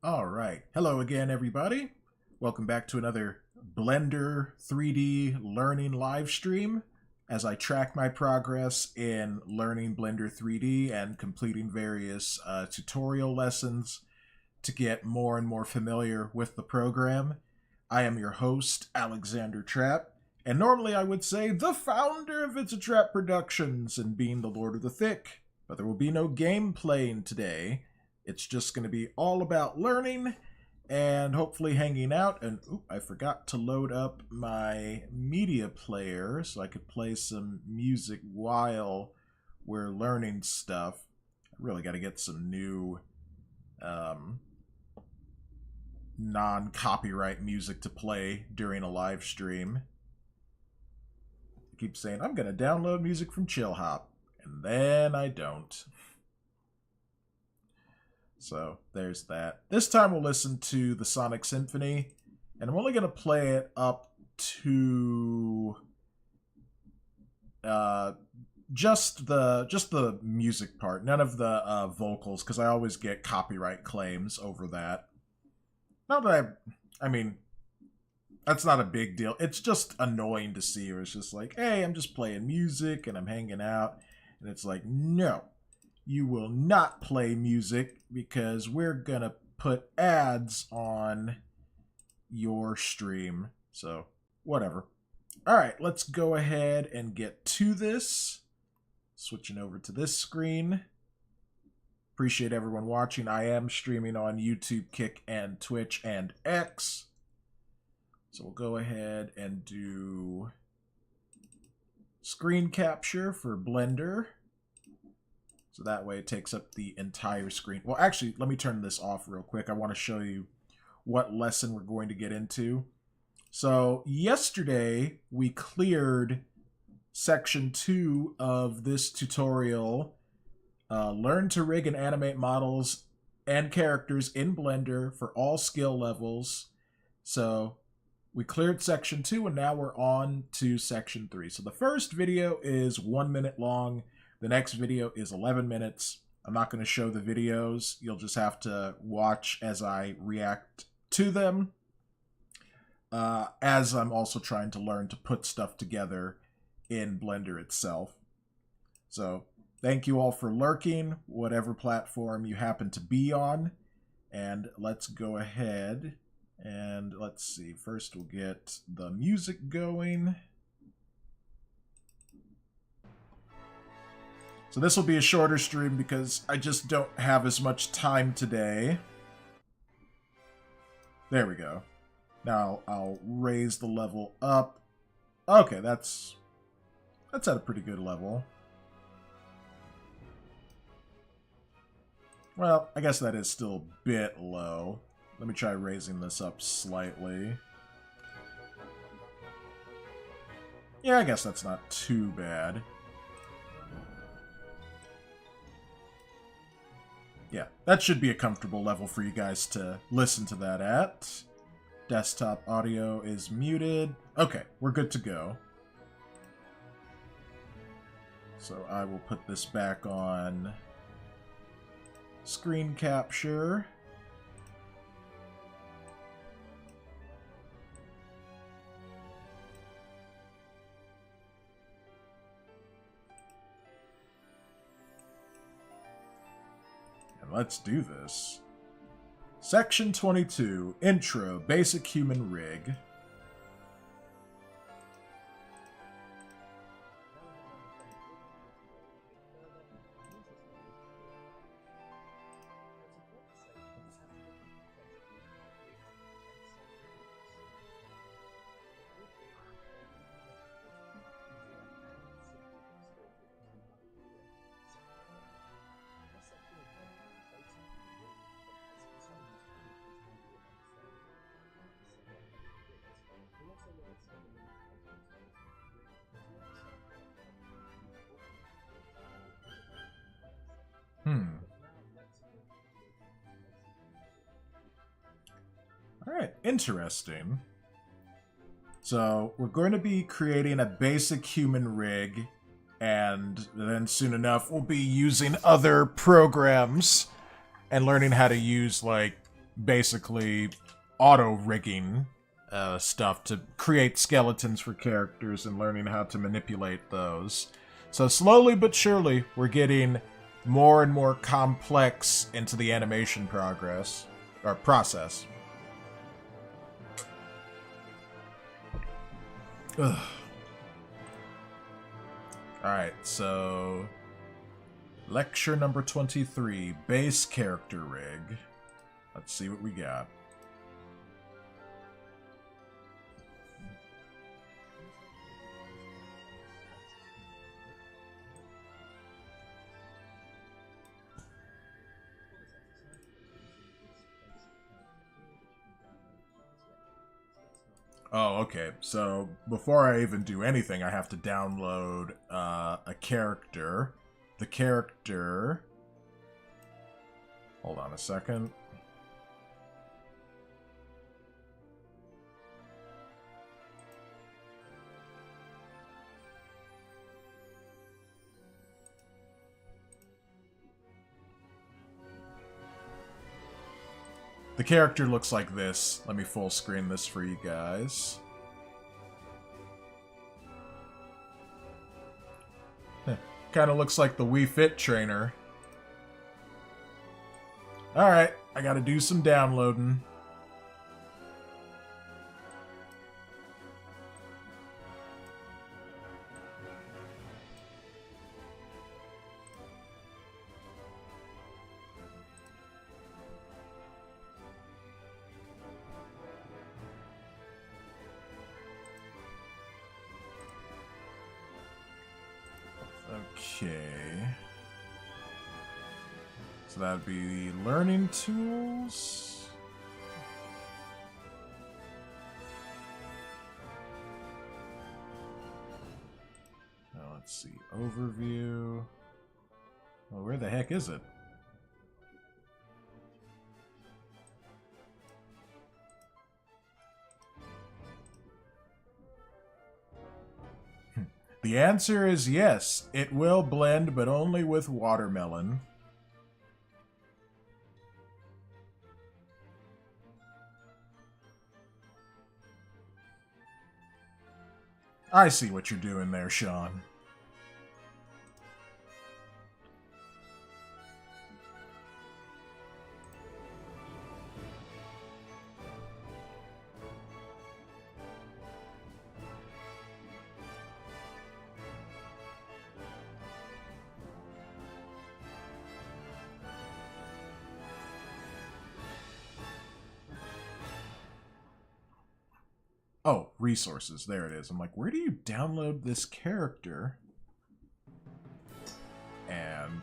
All right. Hello again, everybody. Welcome back to another Blender 3D learning live stream as I track my progress in learning Blender 3D and completing various tutorial lessons to get more and more familiar with the program. I am your host, Alexander Trapp, and normally I would say the founder of It's a Trap Productions and being the Lord of the THICC, but there will be no game playing today. It's just going to be all about learning and hopefully hanging out. And I forgot to load up my media player so I could play some music while we're learning stuff. I really got to get some new non-copyright music to play during a live stream. I keep saying I'm going to download music from Chill Hop, and then I don't. So there's that. This time we'll listen to the Sonic Symphony, and I'm only going to play it up to just the music part, none of the vocals, because I always get copyright claims over that. Not that I mean, that's not a big deal. It's just annoying to see, where it's just like, hey, I'm just playing music and I'm hanging out, and it's like, no. You will not play music because we're gonna put ads on your stream. So, whatever. Alright, let's go ahead and get to this. Switching over to this screen. Appreciate everyone watching. I am streaming on YouTube, Kick, and Twitch, and X. So we'll go ahead and do screen capture for Blender. So that way it takes up the entire screen. Well, actually, let me turn this off real quick. I want to show you what lesson we're going to get into. So yesterday, we cleared section 2 of this tutorial. Learn to rig and animate models and characters in Blender for all skill levels. So we cleared section 2, and now we're on to section 3. So the first video is 1 minute long. The next video is 11 minutes. I'm not going to show the videos. You'll just have to watch as I react to them. As I'm also trying to learn to put stuff together in Blender itself. So, thank you all for lurking, whatever platform you happen to be on. And let's go ahead and let's see. First we'll get the music going. So this will be a shorter stream because I just don't have as much time today. There we go. Now I'll raise the level up. Okay, that's at a pretty good level. Well, I guess that is still a bit low. Let me try raising this up slightly. Yeah, I guess that's not too bad. Yeah, that should be a comfortable level for you guys to listen to that at. Desktop audio is muted. Okay, we're good to go. So I will put this back on screen capture. Let's do this. Section 22, Intro, Basic Human Rig. Alright, interesting. So, we're going to be creating a basic human rig, and then soon enough we'll be using other programs and learning how to use, like, basically auto-rigging stuff to create skeletons for characters and learning how to manipulate those. So slowly but surely, we're getting more and more complex into the animation process. Ugh. Alright, so lecture number 23, base character rig. Let's see what we got. Oh, okay. So before I even do anything, I have to download a character. The character... Hold on a second. The character looks like this. Let me full screen this for you guys. Kind of looks like the Wii Fit trainer. Alright, I gotta do some downloading. Okay. So that'd be the learning tools. Now let's see. Overview. Well, where the heck is it? The answer is yes. It will blend, but only with watermelon. I see what you're doing there, Sean. Oh, resources. There it is. I'm like, where do you download this character? And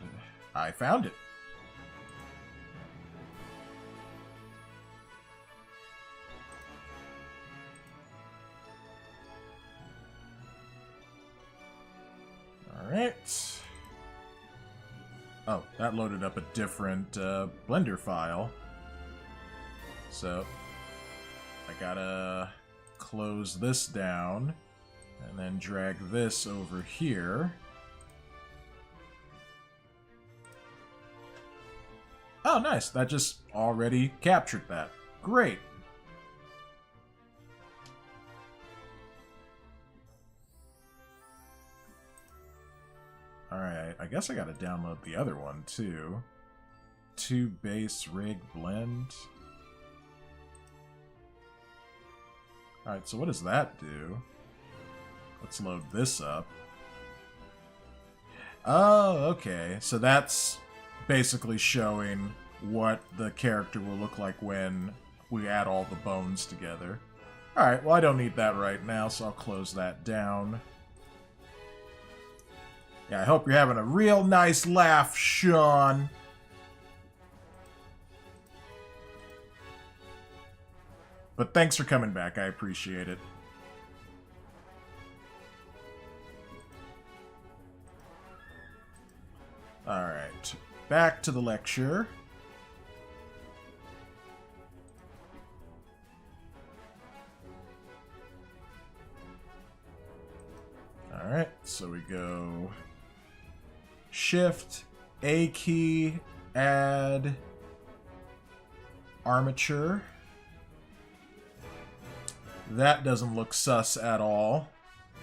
I found it. Alright. Oh, that loaded up a different Blender file. So, I gotta close this down and then drag this over here. Oh, nice. That just already captured that. Great. Alright, I guess I gotta download the other one too. 2 base rig blend. Alright, so what does that do? Let's load this up. Oh, okay. So that's basically showing what the character will look like when we add all the bones together. Alright, well I don't need that right now, so I'll close that down. Yeah, I hope you're having a real nice laugh, Sean. But thanks for coming back. I appreciate it. Alright. Back to the lecture. Alright, so we go Shift, A key, add, armature. That doesn't look sus at all.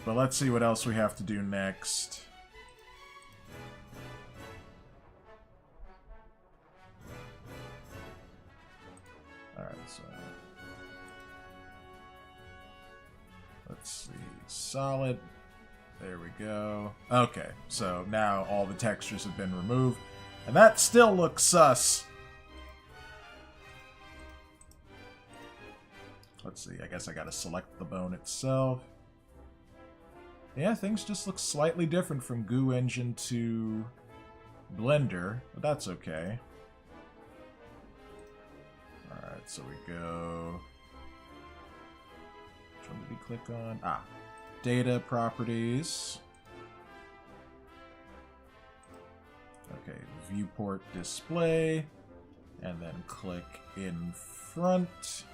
But let's see what else we have to do next. Alright, so... let's see. Solid. There we go. Okay, so now all the textures have been removed. And that still looks sus. Let's see, I guess I gotta select the bone itself. Yeah, things just look slightly different from Goo Engine to Blender, but that's okay. Alright, so we go... which one did we click on? Ah, data properties. Okay, viewport display, and then click in front.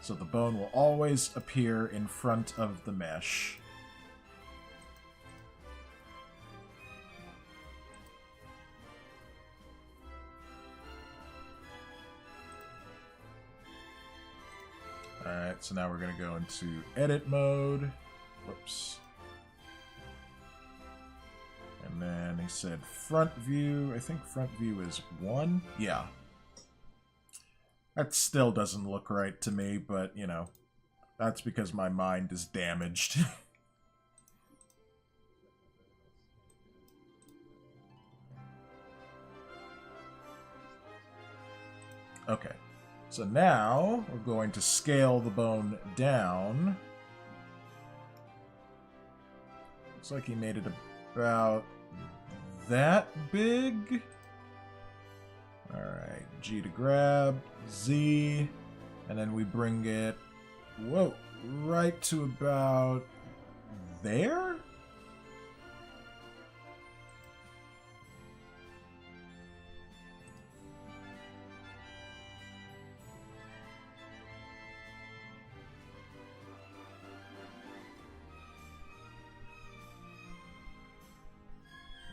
So the bone will always appear in front of the mesh. Alright, so now we're going to go into edit mode. Whoops. And then he said front view. I think front view is 1. Yeah. That still doesn't look right to me, but, you know, that's because my mind is damaged. Okay. So now we're going to scale the bone down. Looks like he made it about that big. Alright, G to grab, Z, and then we bring it, whoa, right to about there?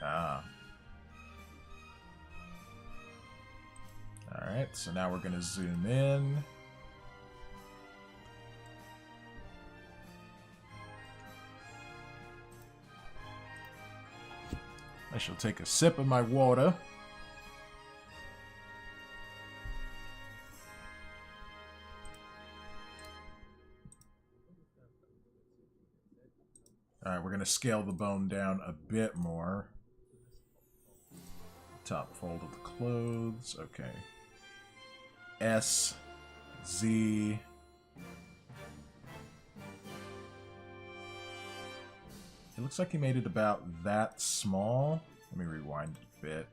Ah. Alright, so now we're going to zoom in. I shall take a sip of my water. Alright, we're going to scale the bone down a bit more. Top fold of the clothes, okay. S, Z. It looks like he made it about that small. Let me rewind it a bit.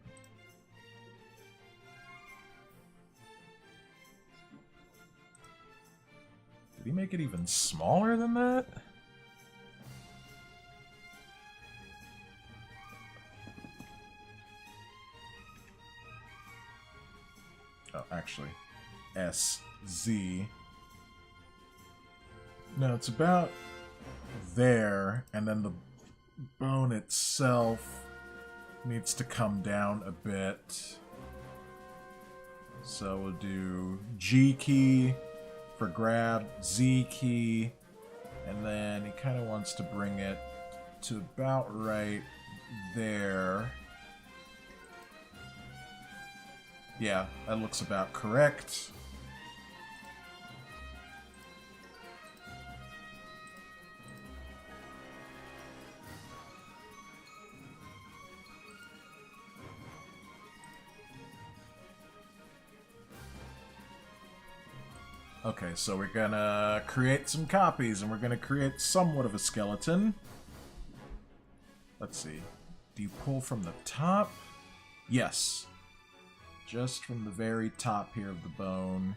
Did he make it even smaller than that? Oh, actually, S, Z. No, it's about there, and then the bone itself needs to come down a bit. So we'll do G key for grab, Z key, and then he kind of wants to bring it to about right there. Yeah, that looks about correct. Okay, so we're gonna create some copies, and we're gonna create somewhat of a skeleton. Let's see. Do you pull from the top? Yes. Just from the very top here of the bone.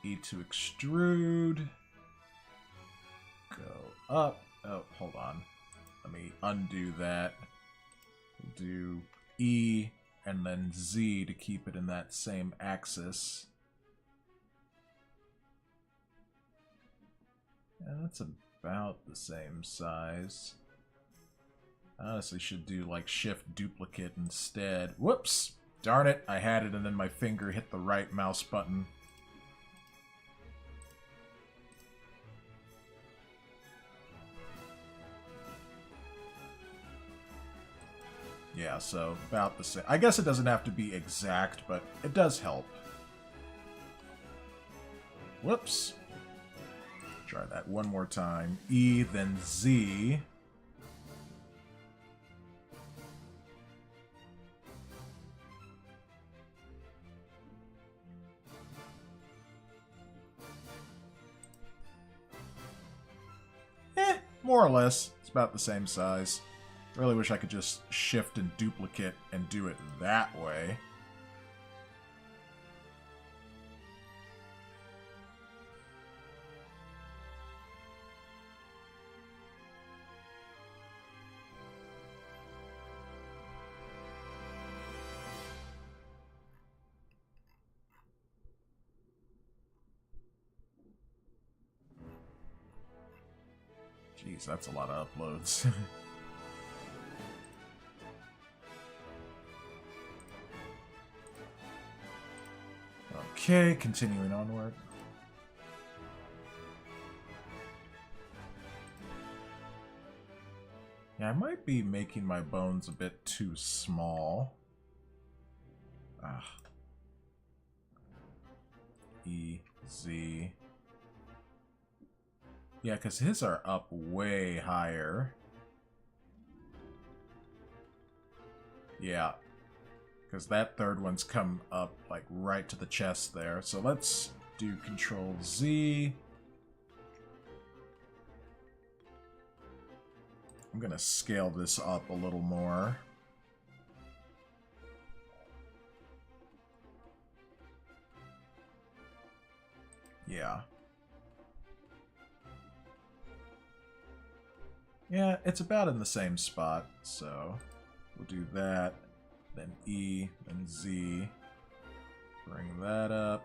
E to extrude. Go up. Oh, hold on. Let me undo that. Do E and then Z to keep it in that same axis. Yeah, that's about the same size. I honestly should do like shift duplicate instead. Whoops! Darn it, I had it and then my finger hit the right mouse button. Yeah, so about the same. I guess it doesn't have to be exact, but it does help. Whoops. Try that one more time. E, then Z. More or less. It's about the same size. Really wish I could just shift and duplicate and do it that way. Jeez, that's a lot of uploads. Okay, continuing onward. Yeah, I might be making my bones a bit too small. Ah. E, Z. Yeah, because his are up way higher. Yeah. Because that third one's come up, like, right to the chest there. So let's do Control Z. I'm going to scale this up a little more. Yeah. Yeah, it's about in the same spot, so we'll do that. Then E, then Z. Bring that up.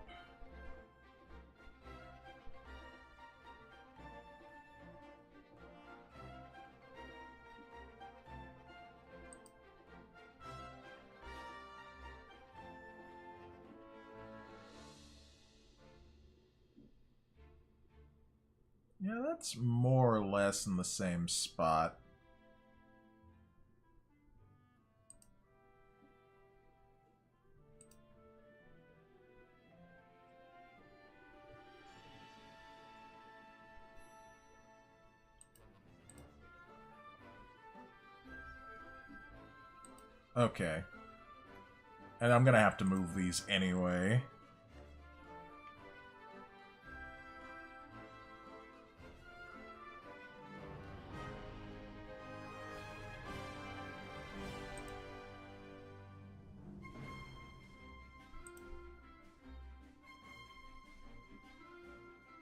Yeah, that's more or less in the same spot. Okay. And I'm gonna have to move these anyway.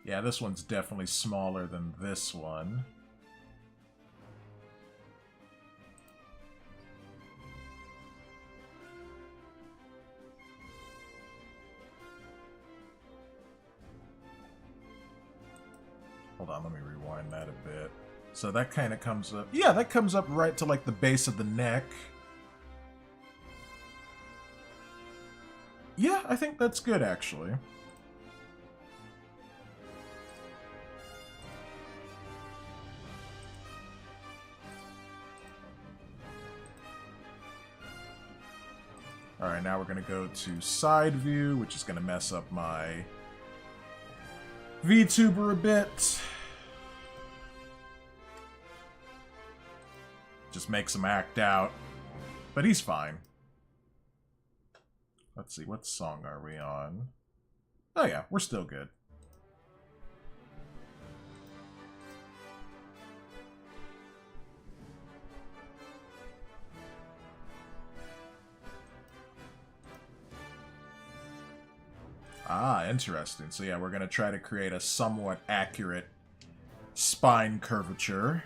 Yeah, this one's definitely smaller than this one. Hold on, let me rewind that a bit. So that kind of comes up... Yeah, that comes up right to, like, the base of the neck. Yeah, I think that's good, actually. Alright, now we're going to go to side view, which is going to mess up my VTuber a bit. Just makes him act out. But he's fine. Let's see, what song are we on? Oh yeah, we're still good. Ah, interesting. So yeah, we're going to try to create a somewhat accurate spine curvature.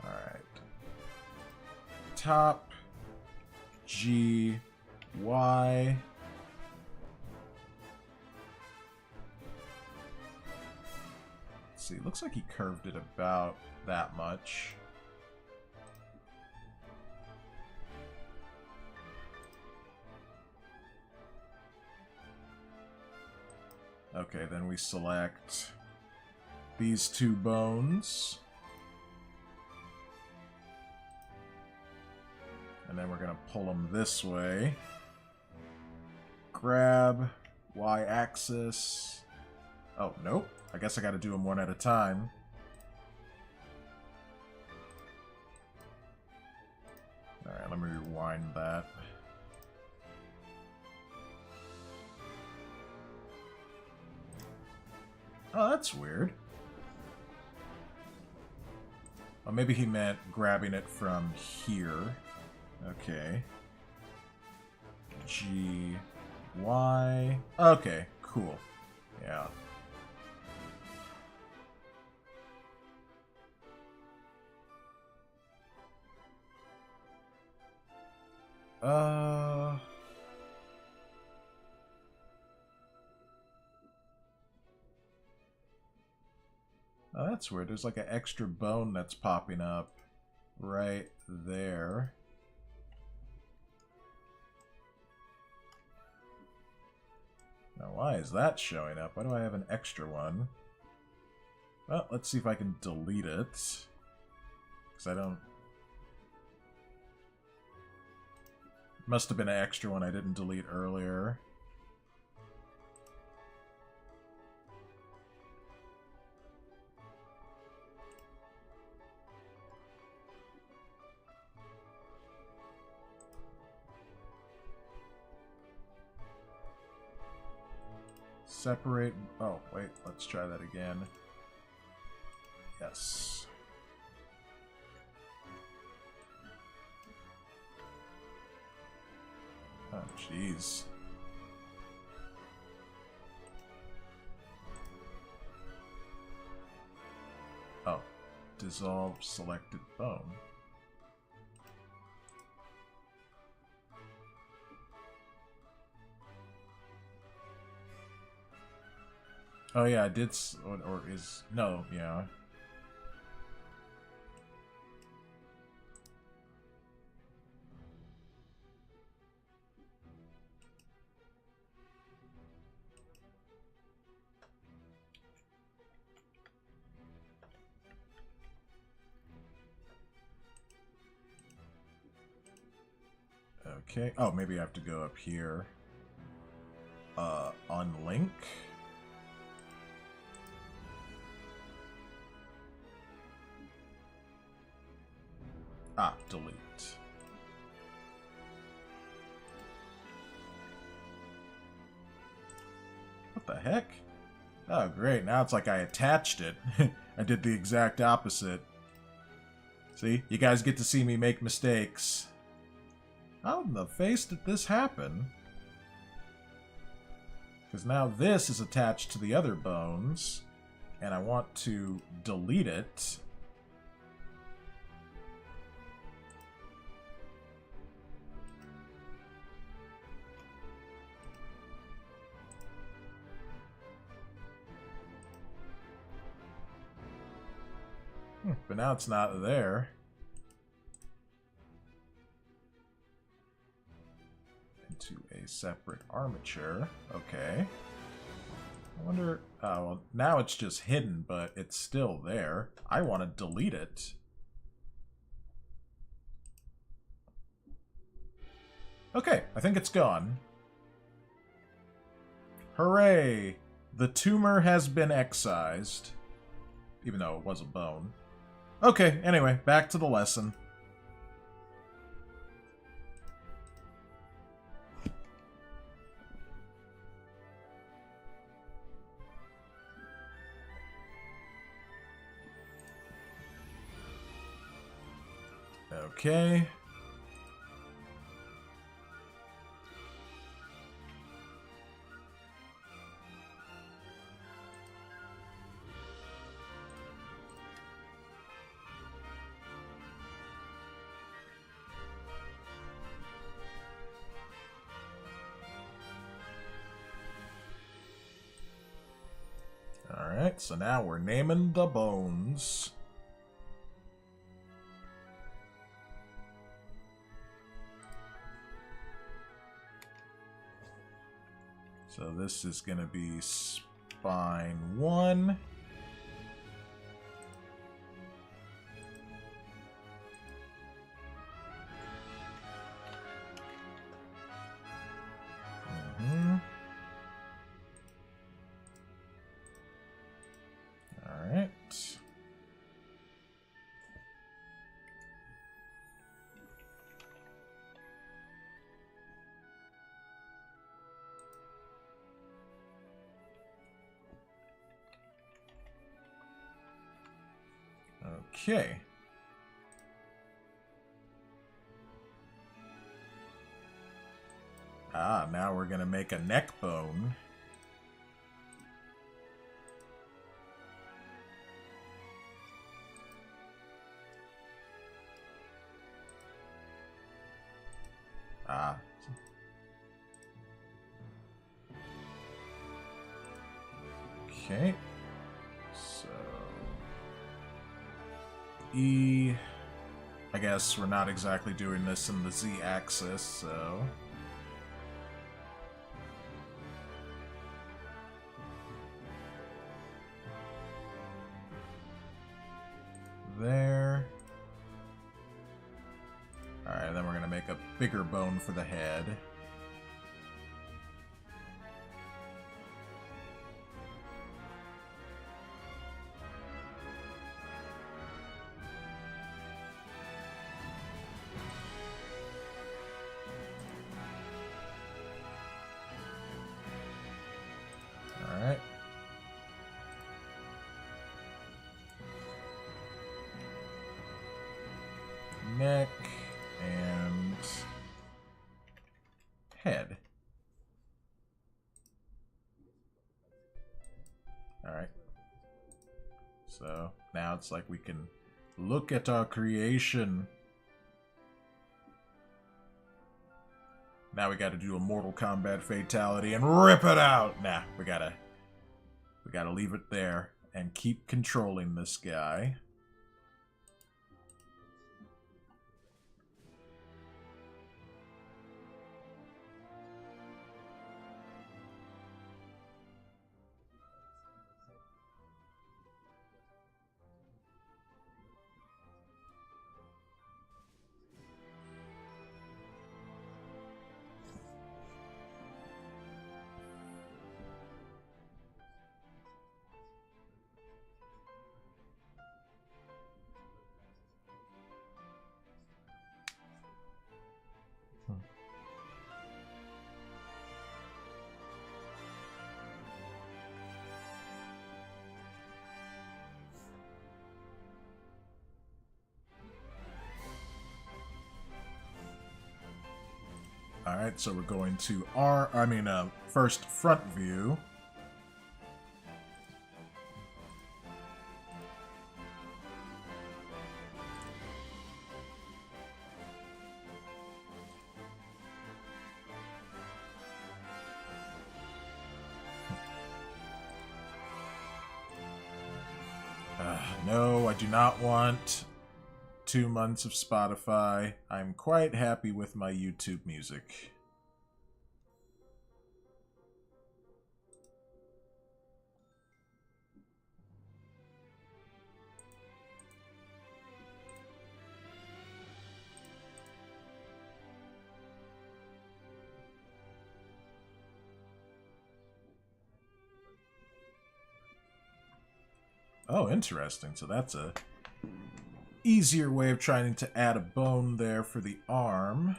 Alright. Top. G. Y. Let's see, looks like he curved it about that much. Okay, then we select these two bones. And then we're going to pull them this way. Grab, Y-axis. Oh, nope. I guess I got to do them one at a time. Alright, let me rewind that. Oh, that's weird. Oh, maybe he meant grabbing it from here. Okay. G, Y. Okay, cool. Yeah. Oh, that's weird. There's like an extra bone that's popping up right there. Now, why is that showing up? Why do I have an extra one? Well, let's see if I can delete it. Because I don't... Must have been an extra one I didn't delete earlier. Separate... Oh, wait. Let's try that again. Yes. Oh, jeez. Oh. Dissolve selected bone. Oh yeah, I did, or is, no, yeah. Okay, oh, maybe I have to go up here. Unlink. Ah, delete. What the heck? Oh, great. Now it's like I attached it. I did the exact opposite. See? You guys get to see me make mistakes. How in the face did this happen? Because now this is attached to the other bones, and I want to delete it. But now it's not there. Into a separate armature. Okay. I wonder... Oh, well, now it's just hidden, but it's still there. I want to delete it. Okay, I think it's gone. Hooray! The tumor has been excised. Even though it was a bone. Okay, anyway, back to the lesson. Okay. Alright, so now we're naming the bones. So this is going to be spine 1. Okay. Ah, now we're going to make a neck bone. Ah. Okay. So E, I guess we're not exactly doing this in the Z-axis, so there. Alright, then we're going to make a bigger bone for the head. Alright. Neck and head. Alright. So now it's like we can look at our creation. Now we gotta do a Mortal Kombat fatality and rip it out! Nah, we gotta leave it there and keep controlling this guy. Alright, so we're going to first front view. No, I do not want 2 months of Spotify. I'm quite happy with my YouTube music. Oh, interesting. So that's a easier way of trying to add a bone there for the arm.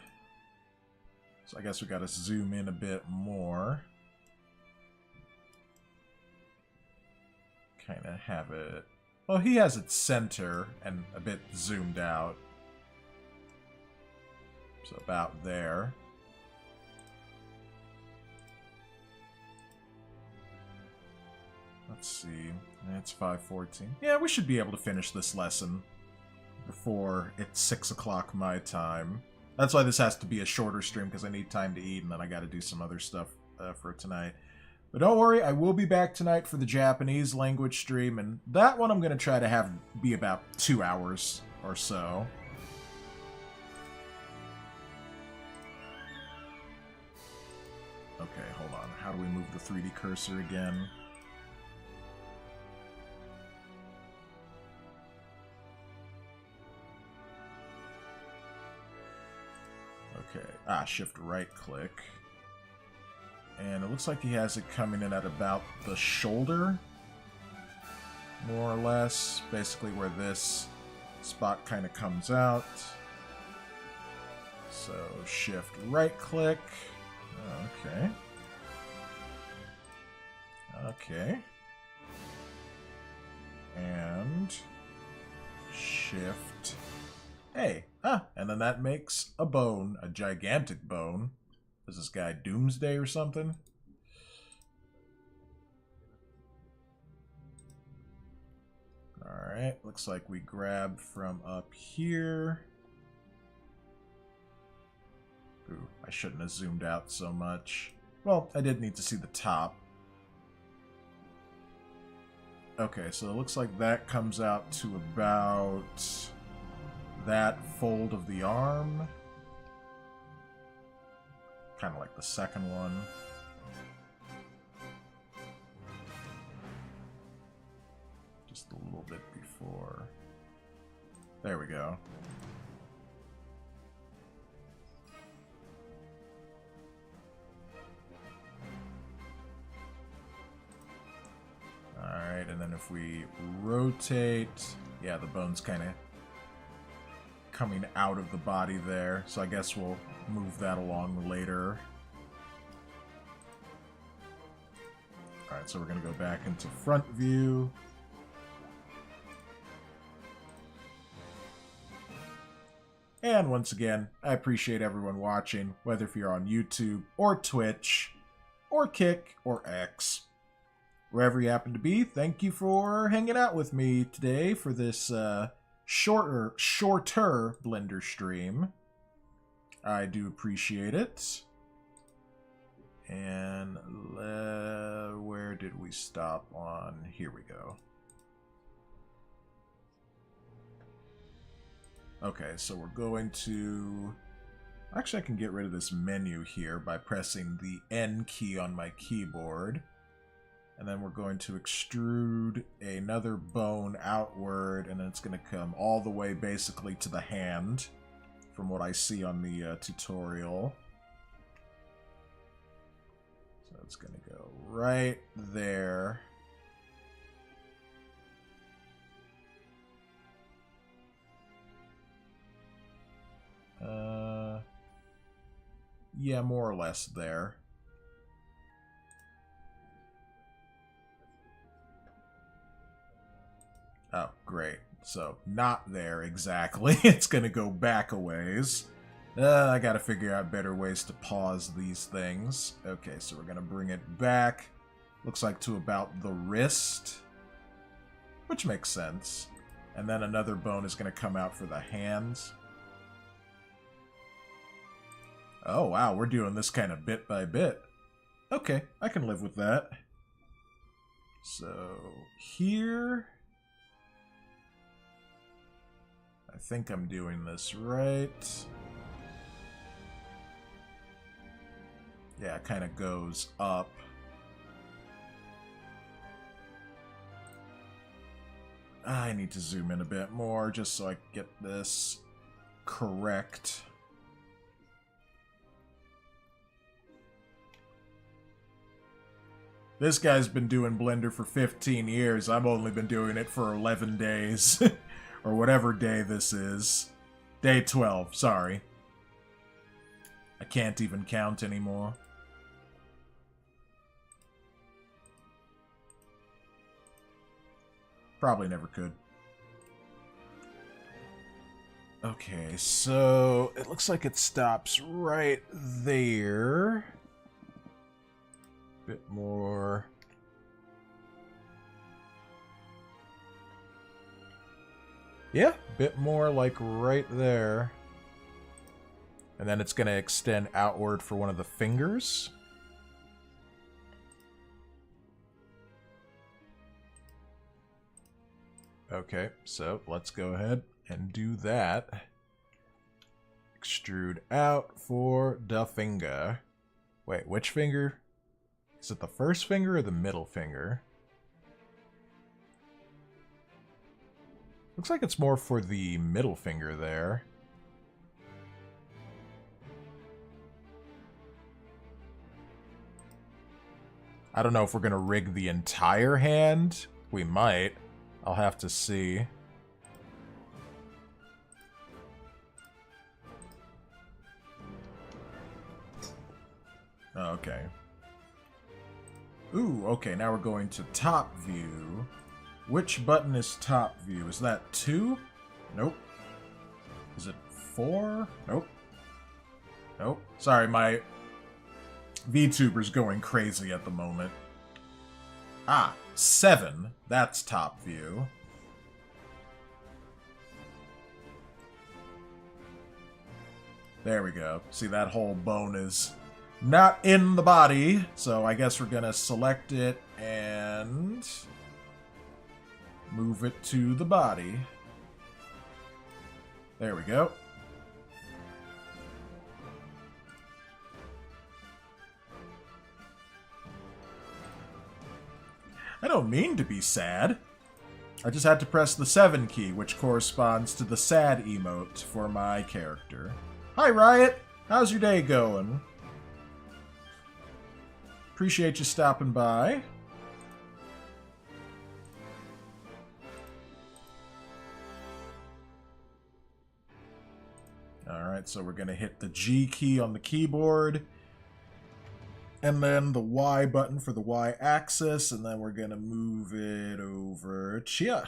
So I guess we gotta zoom in a bit more. Kind of have it... Well, he has its center and a bit zoomed out. So about there. Let's see. It's 5:14. Yeah, we should be able to finish this lesson before it's 6 o'clock my time. That's why this has to be a shorter stream, because I need time to eat, and then I got to do some other stuff for tonight. But don't worry, I will be back tonight for the Japanese language stream, and that one I'm going to try to have be about 2 hours or so. Okay, hold on. How do we move the 3D cursor again? Okay, shift right click. And it looks like he has it coming in at about the shoulder, more or less. Basically where this spot kind of comes out. So shift right click. Okay. Okay. And Shift. Hey, and then that makes a bone, a gigantic bone. Is this guy Doomsday or something? Alright, looks like we grab from up here. Ooh, I shouldn't have zoomed out so much. Well, I did need to see the top. Okay, so it looks like that comes out to about that fold of the arm. Kind of like the second one. Just a little bit before. There we go. Alright, and then if we rotate, yeah, the bone's kind of coming out of the body there, so I guess we'll move that along later. Alright, so we're going to go back into front view. And once again, I appreciate everyone watching, whether if you're on YouTube or Twitch or Kick or X. Wherever you happen to be, thank you for hanging out with me today for this shorter Blender stream. I do appreciate it. And where did we stop on? Here we go. Okay, so we're going to... Actually, I can get rid of this menu here by pressing the N key on my keyboard. And then we're going to extrude another bone outward, and then it's going to come all the way basically to the hand, from what I see on the tutorial. So it's going to go right there. Yeah, more or less there. Oh, great. So, not there exactly. It's gonna go back a ways. I gotta figure out better ways to pause these things. Okay, so we're gonna bring it back. Looks like to about the wrist. Which makes sense. And then another bone is gonna come out for the hands. Oh, wow, we're doing this kind of bit by bit. Okay, I can live with that. So, here... I think I'm doing this right. Yeah, it kind of goes up. I need to zoom in a bit more just so I can get this correct. This guy's been doing Blender for 15 years. I've only been doing it for 11 days. Or whatever day this is. Day 12, sorry. I can't even count anymore. Probably never could. Okay, so it looks like it stops right there. Bit more... Yeah, bit more like right there. And then it's going to extend outward for one of the fingers. Okay, so let's go ahead and do that. Extrude out for the finger. Wait, which finger? Is it the first finger or the middle finger? Looks like it's more for the middle finger there. I don't know if we're going to rig the entire hand. We might. I'll have to see. Okay. Ooh, okay, now we're going to top view. Which button is top view? Is that 2? Nope. Is it 4? Nope. Nope. Sorry, my VTuber's going crazy at the moment. Ah, 7. That's top view. There we go. See, that whole bone is not in the body, so I guess we're gonna select it and move it to the body. There we go. I don't mean to be sad. I just had to press the 7 key, which corresponds to the sad emote for my character. Hi, Riot! How's your day going? Appreciate you stopping by. Alright, so we're going to hit the G key on the keyboard. And then the Y button for the Y axis. And then we're going to move it over here.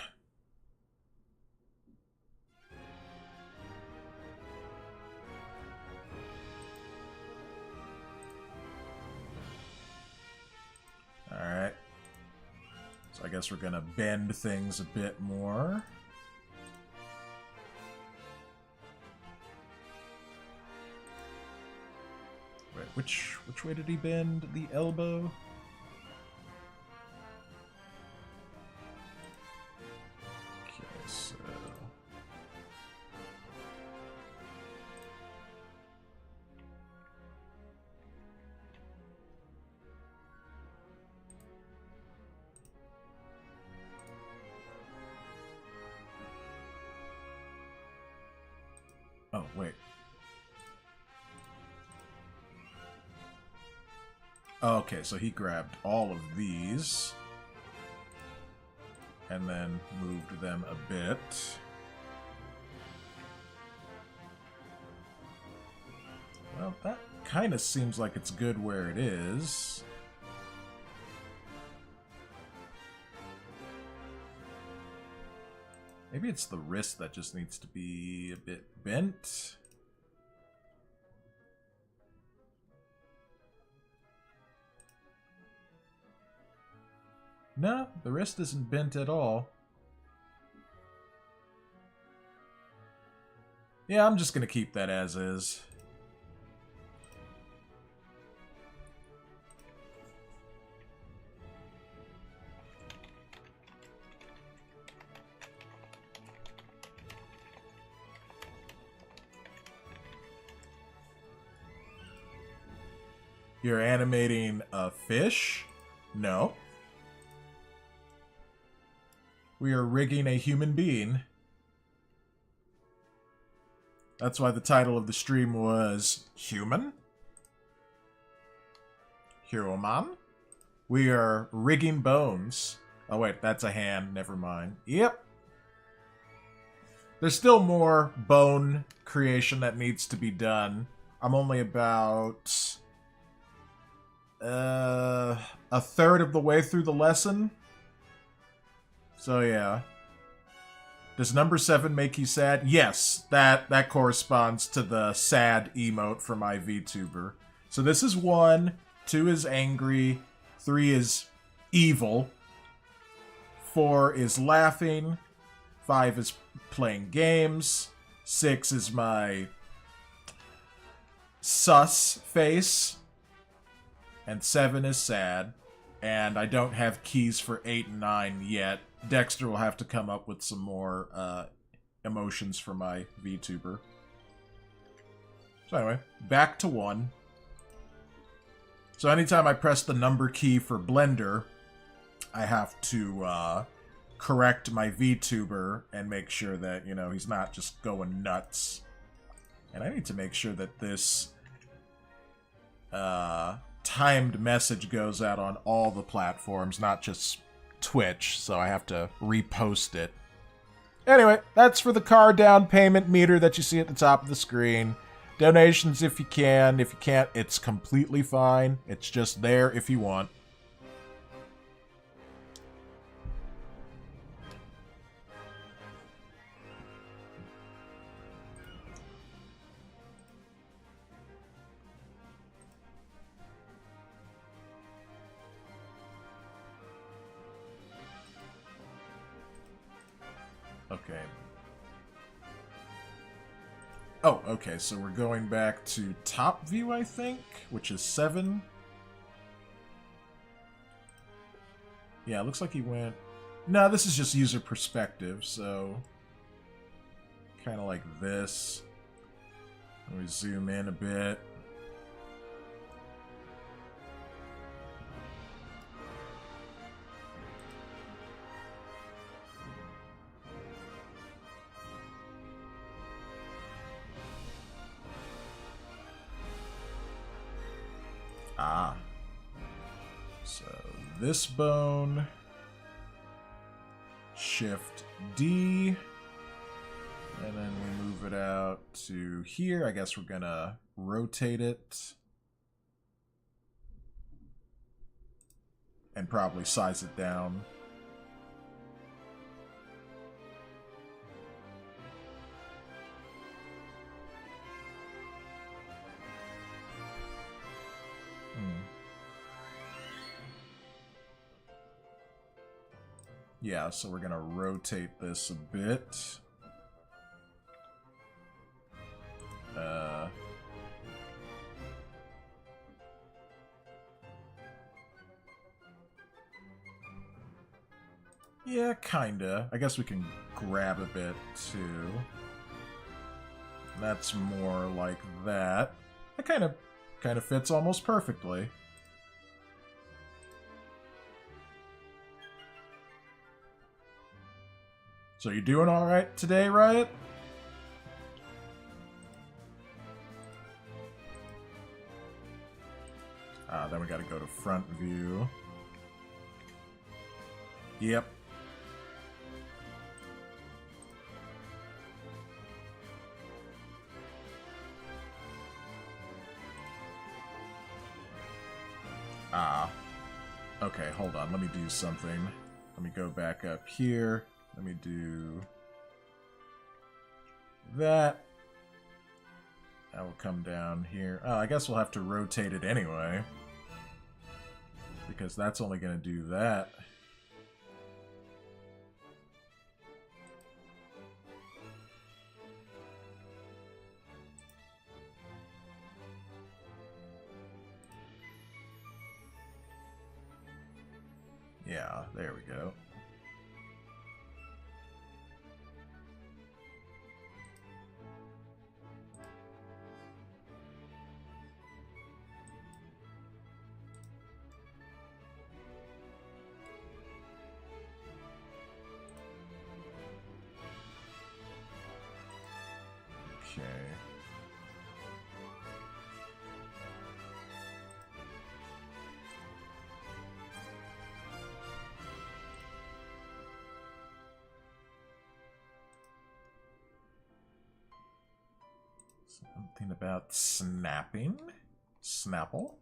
Alright. So I guess we're going to bend things a bit more. Wait, which way did he bend the elbow? Okay, so... Oh, wait. Okay, so he grabbed all of these and then moved them a bit. Well, that kind of seems like it's good where it is. Maybe it's the wrist that just needs to be a bit bent. No, the wrist isn't bent at all. Yeah, I'm just gonna keep that as is. You're animating a fish? No. We are rigging a human being. That's why the title of the stream was Human? Human? We are rigging bones. Oh wait, that's a hand. Never mind. Yep. There's still more bone creation that needs to be done. I'm only about... a third of the way through the lesson. So yeah. Does number 7 make you sad? Yes, that corresponds to the sad emote for my VTuber. So this is 1, 2 is angry, 3 is evil, 4 is laughing, 5 is playing games, 6 is my sus face, and 7 is sad. And I don't have keys for 8 and 9 yet. Dexter will have to come up with some more emotions for my VTuber. So anyway, back to 1. So anytime I press the number key for Blender, I have to correct my VTuber and make sure that, you know, he's not just going nuts. And I need to make sure that this timed message goes out on all the platforms, not just Twitch, so I have to repost it. Anyway, that's for the car down payment meter that you see at the top of the screen. Donations if you can. If you can't, it's completely fine. It's just there if you want. Oh, okay, so we're going back to top view, I think, which is 7. Yeah, it looks like he went... No, this is just user perspective, so... kind of like this. Let me zoom in a bit. Ah. So this bone, Shift D, and then we move it out to here. I guess we're gonna rotate it and probably size it down. Yeah, so we're gonna rotate this a bit. Yeah, kinda. I guess we can grab a bit too. That's more like that. It kind of fits almost perfectly. So you doing all right today, Riot? Then we got to go to front view. Yep. Okay, hold on. Let me do something. Let me go back up here. Let me do that. That will come down here. Oh, I guess we'll have to rotate it anyway, because that's only going to do that. Yeah, there we go. Okay. Something about snapping? Snapple?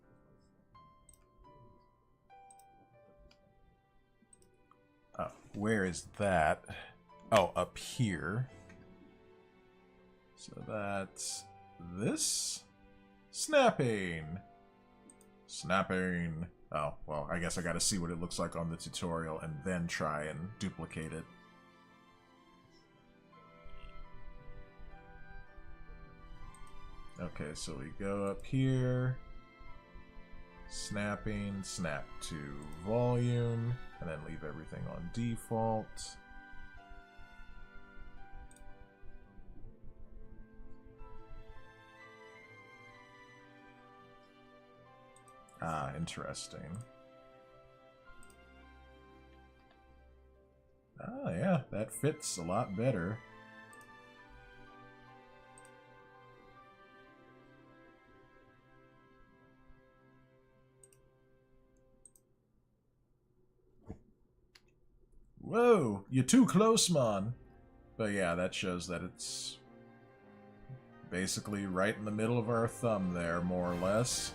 Oh, where is that? Oh, up here. So that's this? Snapping! Snapping! Oh, well, I guess I gotta see what it looks like on the tutorial and then try and duplicate it. Okay, so we go up here, snapping, snap to volume, and then leave everything on default. Ah, interesting. Ah, yeah, that fits a lot better. Whoa, you're too close, man. But yeah, that shows that it's basically right in the middle of our thumb there, more or less.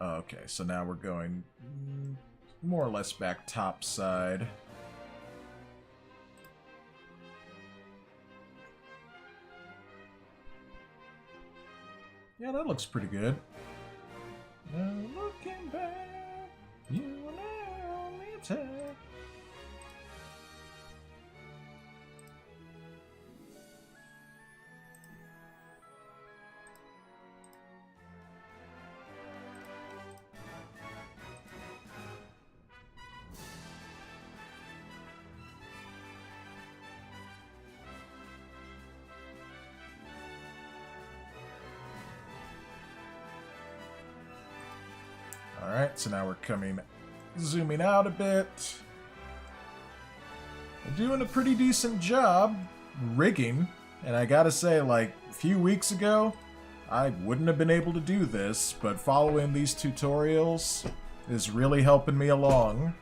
Okay, so now we're going more or less back top side. Yeah, that looks pretty good. No looking back, you and I only attack. Alright, so now we're zooming out a bit. We're doing a pretty decent job rigging, and I gotta say, like, a few weeks ago, I wouldn't have been able to do this, but following these tutorials is really helping me along.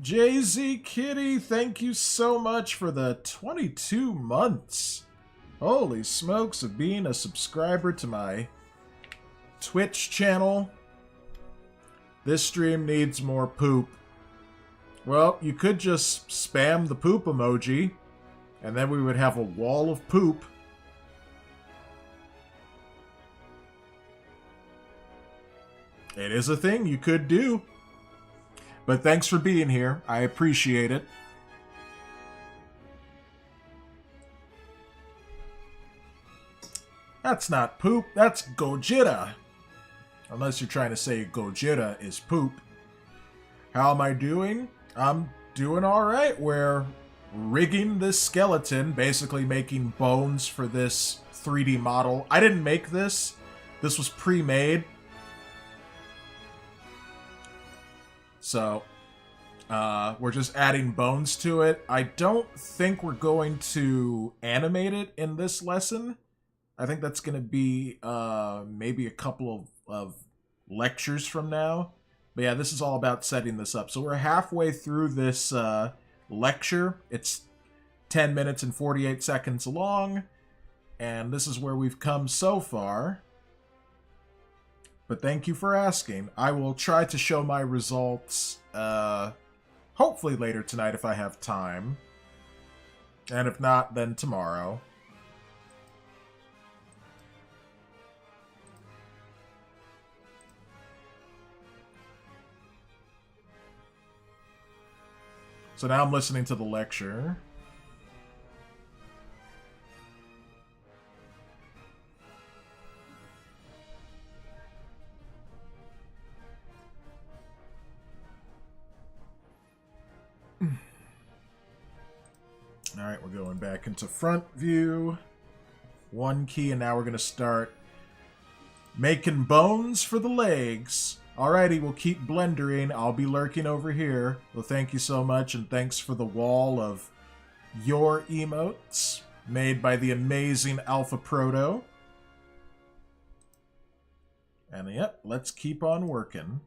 JZ Kitty, thank you so much for the 22 months. Holy smokes of being a subscriber to my Twitch channel. This stream needs more poop. Well, you could just spam the poop emoji, and then we would have a wall of poop. It is a thing you could do. But thanks for being here. I appreciate it. That's not poop, that's Gojira. Unless you're trying to say Gojira is poop. How am I doing? I'm doing alright. We're rigging this skeleton, basically making bones for this 3D model. I didn't make this. This was pre-made. So, we're just adding bones to it. I don't think we're going to animate it in this lesson. I think that's going to be maybe a couple of lectures from now. But yeah, this is all about setting this up. So we're halfway through this lecture. It's 10 minutes and 48 seconds long. And this is where we've come so far. But thank you for asking. I will try to show my results hopefully later tonight if I have time. And if not, then tomorrow. So now I'm listening to the lecture. Alright, we're going back into front view. One key, and now we're going to start making bones for the legs. Alrighty, we'll keep blendering. I'll be lurking over here. Well, thank you so much, and thanks for the wall of your emotes made by the amazing Alpha Proto. And yep, let's keep on working.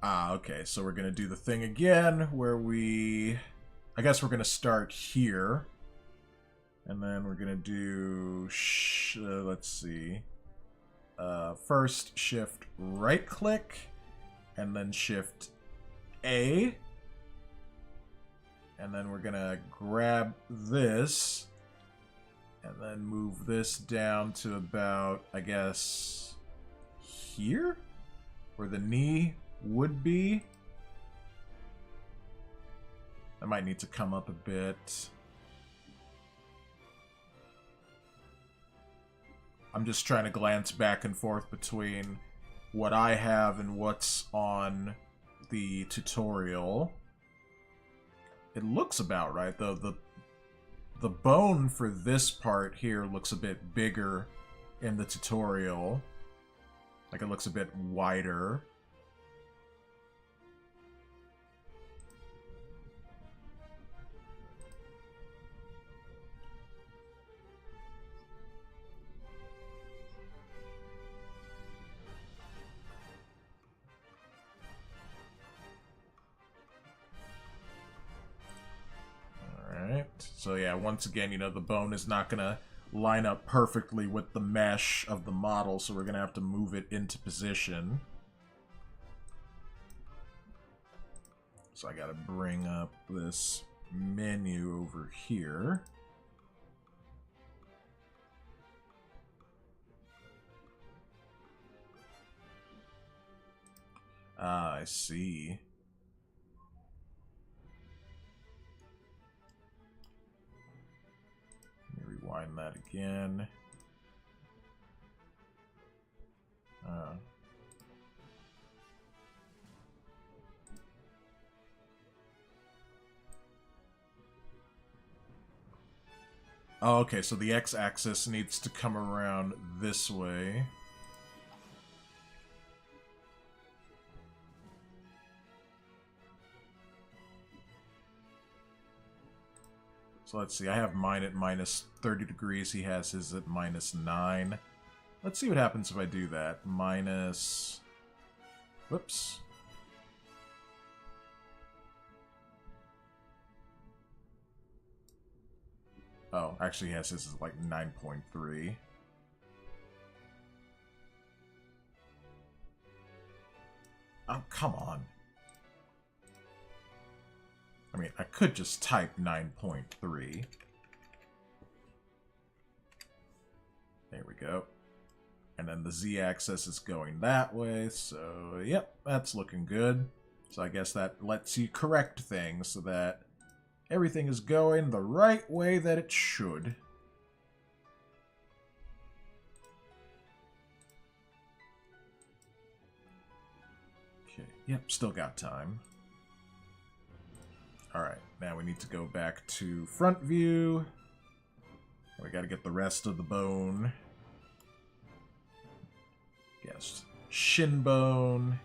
Okay, so we're going to do the thing again where I guess we're going to start here. And then we're going to do... let's see. First, shift right-click. And then shift A. And then we're going to grab this. And then move this down to about, I guess, here? Where the knee would be. I might need to come up a bit. I'm just trying to glance back and forth between what I have and what's on the tutorial. It looks about right, though. The bone for this part here looks a bit bigger in the tutorial. Like it looks a bit wider. So yeah, once again, you know, the bone is not going to line up perfectly with the mesh of the model, so we're going to have to move it into position. So I got to bring up this menu over here. Ah, I see. Let me rewind that again. Oh, okay, so the x-axis needs to come around this way. So let's see, I have mine at minus 30 degrees, he has his at minus 9. Let's see what happens if I do that. Minus... Whoops. Oh, actually he has his at like 9.3. Oh, come on. I mean, I could just type 9.3. There we go. And then the z-axis is going that way, so yep, that's looking good. So I guess that lets you correct things so that everything is going the right way that it should. Okay, yep, still got time. Alright, now we need to go back to front view. We gotta get the rest of the bone. Yes, shin bone,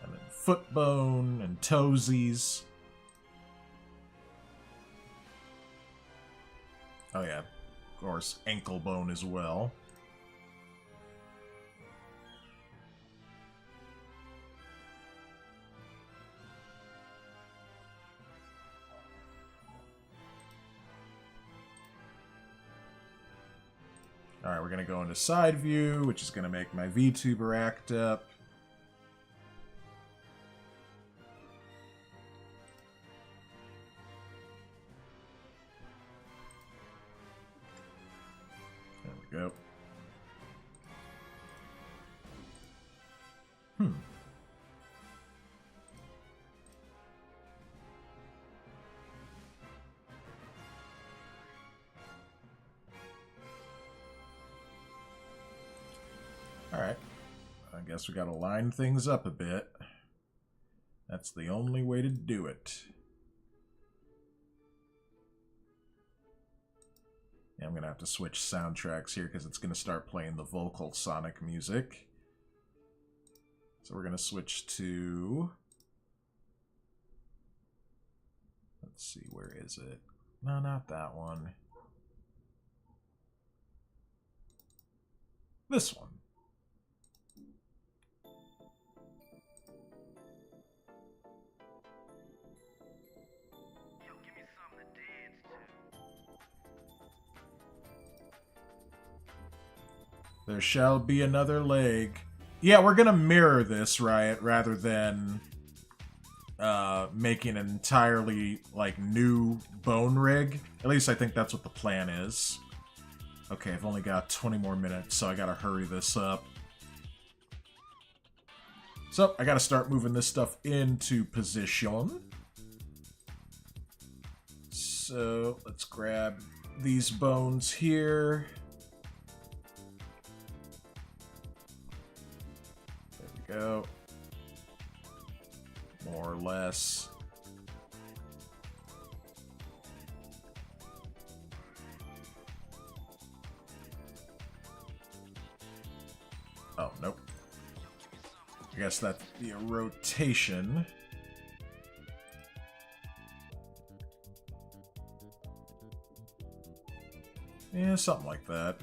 and then foot bone, and toesies. Oh yeah, of course, ankle bone as well. Alright, we're going to go into side view, which is going to make my VTuber act up. There we go. Alright, I guess we gotta line things up a bit. That's the only way to do it. Yeah, I'm gonna have to switch soundtracks here because it's gonna start playing the vocal Sonic music. So we're gonna switch to... Let's see, where is it? No, not that one. This one. There shall be another leg. Yeah, we're gonna mirror this, Riot, rather than making an entirely, like, new bone rig. At least I think that's what the plan is. Okay, I've only got 20 more minutes, so I gotta hurry this up. So, I gotta start moving this stuff into position. So, let's grab these bones here. Go. More or less. Oh, nope. I guess that's the rotation. Yeah, something like that.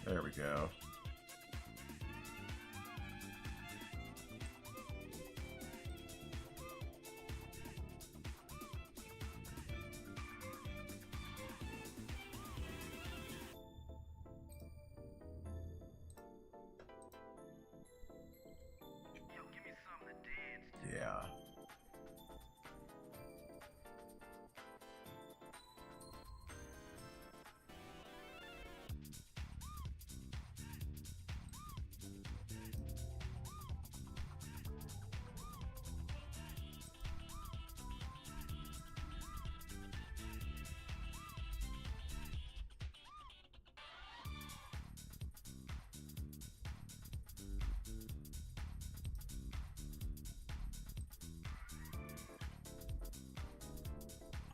There we go.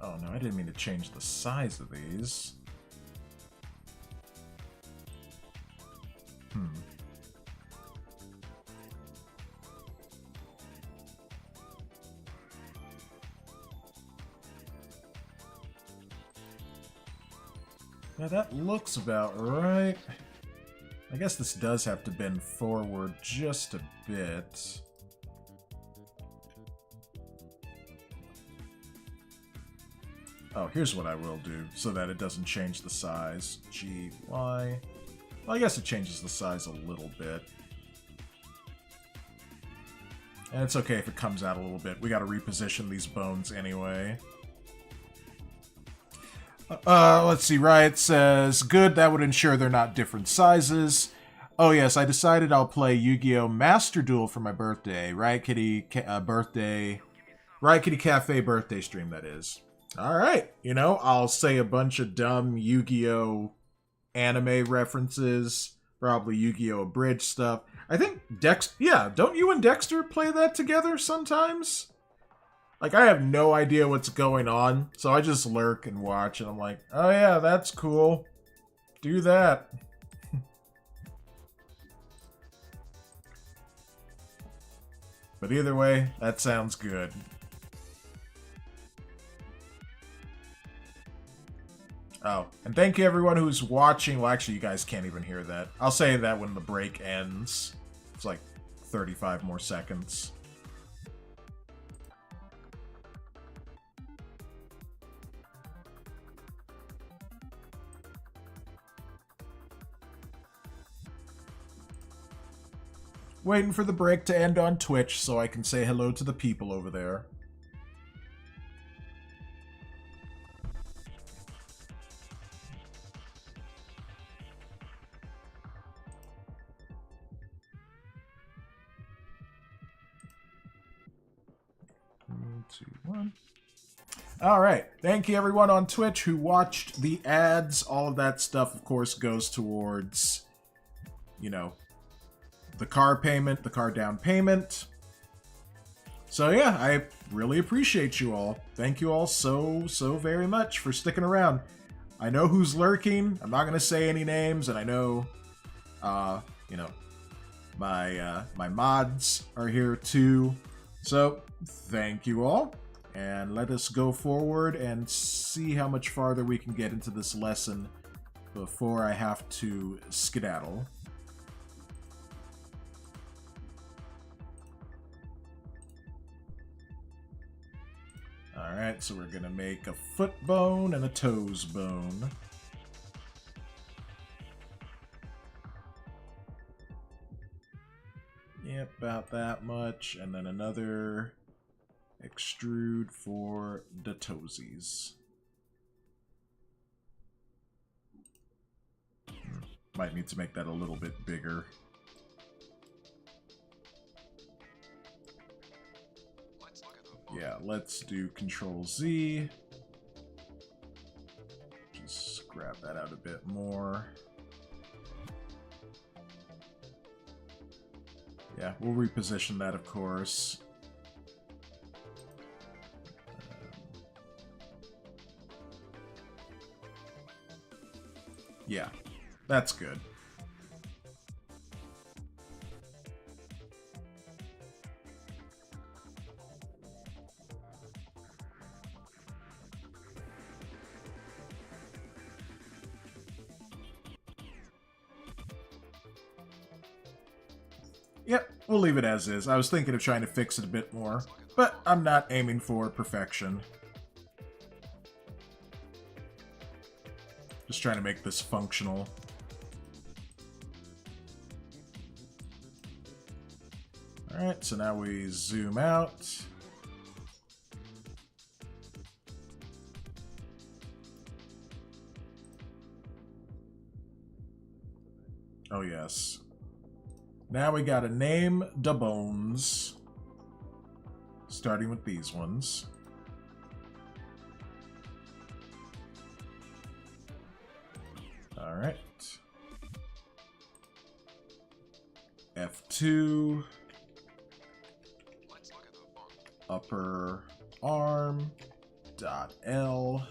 Oh no, I didn't mean to change the size of these. Yeah, that looks about right. I guess this does have to bend forward just a bit. Oh, here's what I will do, so that it doesn't change the size. G, Y. Well, I guess it changes the size a little bit. And it's okay if it comes out a little bit. We gotta reposition these bones anyway. Let's see, Riot says, good, that would ensure they're not different sizes. Oh yes, I decided I'll play Yu-Gi-Oh! Master Duel for my birthday. Riot Kitty Riot Kitty Cafe birthday stream, that is. Alright, you know, I'll say a bunch of dumb Yu-Gi-Oh! Anime references, probably Yu-Gi-Oh! Abridged stuff. I think yeah, don't you and Dexter play that together sometimes? Like, I have no idea what's going on, so I just lurk and watch, and I'm like, oh yeah, that's cool. Do that. But either way, that sounds good. Oh, and thank you everyone who's watching. Well, actually, you guys can't even hear that. I'll say that when the break ends. It's like 35 more seconds. Waiting for the break to end on Twitch so I can say hello to the people over there. Three, two, one. Alright, thank you everyone on Twitch who watched the ads. All of that stuff, of course, goes towards, you know, the car payment, the car down payment. So yeah, I really appreciate you all. Thank you all so very much for sticking around. I know who's lurking. I'm not gonna say any names, and I know, you know, my mods are here too. So thank you all, and let us go forward and see how much farther we can get into this lesson before I have to skedaddle. Alright, so we're going to make a foot bone and a toes bone. Yep, about that much. And then another extrude for the toesies. Might need to make that a little bit bigger. Yeah, let's do Control-Z. Just grab that out a bit more. Yeah, we'll reposition that, of course. Yeah, that's good. Yep, we'll leave it as is. I was thinking of trying to fix it a bit more, but I'm not aiming for perfection. Just trying to make this functional. Alright, so now we zoom out. Oh yes. Now we gotta name the bones. Starting with these ones. Alright. F2. Upper arm. dot L.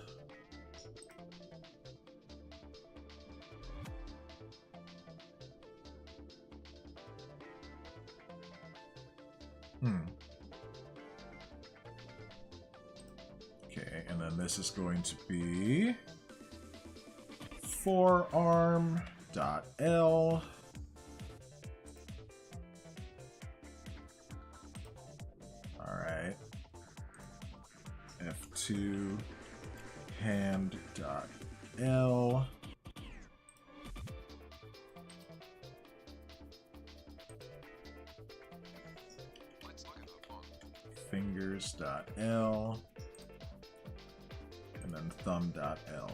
Okay, and then this is going to be forearm dot L. All right. F2 hand dot L. Fingers dot L. And then thumb dot L.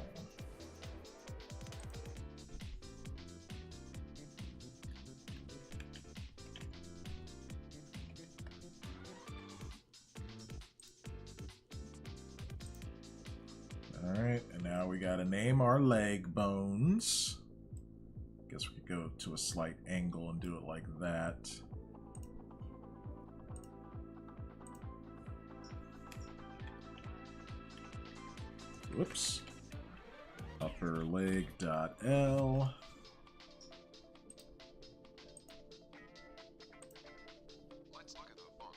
Alright, and now we gotta name our leg bones. Guess we could go to a slight angle and do it like that. Whoops. Upper leg dot L. Let's look at the font.